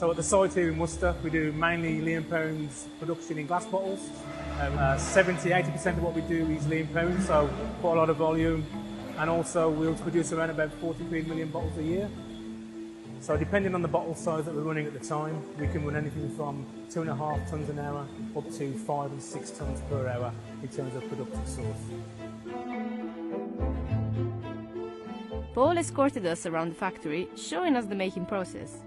So at the site here in Worcester, we do mainly Leeperins production in glass bottles. 70-80% of what we do is Leeperins, so quite a lot of volume. And also we'll produce around about 43 million bottles a year. So depending on the bottle size that we're running at the time, we can run anything from 2.5 tonnes an hour up to 5 and 6 tonnes per hour in terms of productive source. Paul escorted us around the factory, showing us the making process.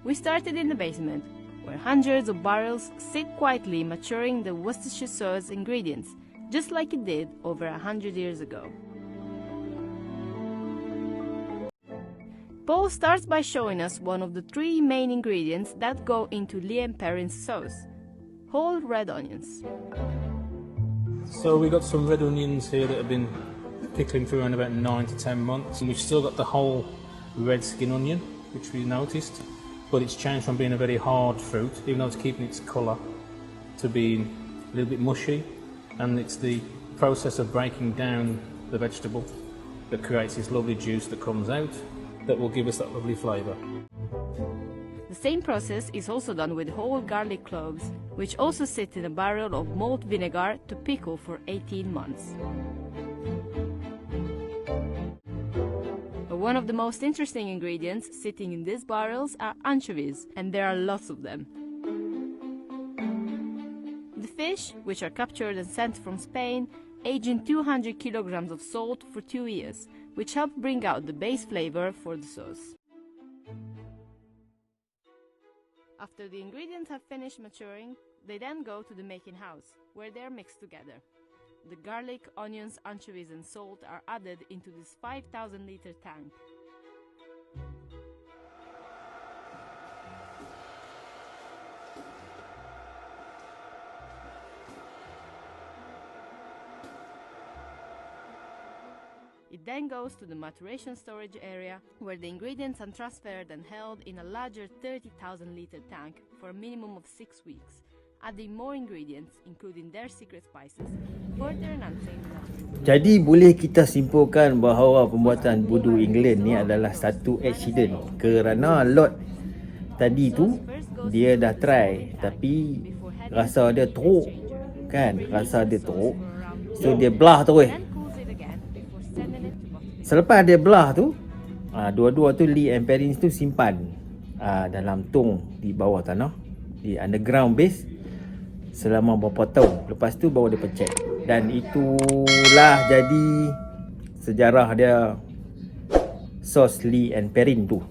We started in the basement, where hundreds of barrels sit quietly maturing the Worcestershire sauce ingredients, just like it did over 100 years ago. Paul starts by showing us one of the 3 main ingredients that go into Leeperins sauce: whole red onions. So we've got some red onions here that have been pickling for around about 9 to 10 months, and we've still got the whole red skin onion, which we noticed, but it's changed from being a very hard fruit, even though it's keeping its colour, to being a little bit mushy, and it's the process of breaking down the vegetable that creates this lovely juice that comes out that will give us that lovely flavour. The same process is also done with whole garlic cloves, which also sit in a barrel of malt vinegar to pickle for 18 months. But one of the most interesting ingredients sitting in these barrels are anchovies, and there are lots of them. The fish, which are captured and sent from Spain, age in 200 kilograms of salt for 2 years, which help bring out the base flavor for the sauce. After the ingredients have finished maturing, they then go to the making house, where they are mixed together. The garlic, onions, anchovies and salt are added into this 5,000-liter tank. It then goes to the maturation storage area, where the ingredients are transferred and held in a larger 30,000-liter tank for a minimum of 6 weeks, adding more ingredients, including their secret spices, further enhancing the natural. Jadi boleh kita simpulkan bahawa pembuatan Budu England ni adalah satu accident, kerana lot tadi tu dia dah try tapi rasa dia teruk kan, rasa dia teruk, so dia belah terus. Selepas dia belah tu, dua-dua tu Leeperins tu simpan dalam tong di bawah tanah, di underground base selama beberapa tahun. Lepas tu baru dia pecah. Dan itulah jadi sejarah dia sos Leeperins tu.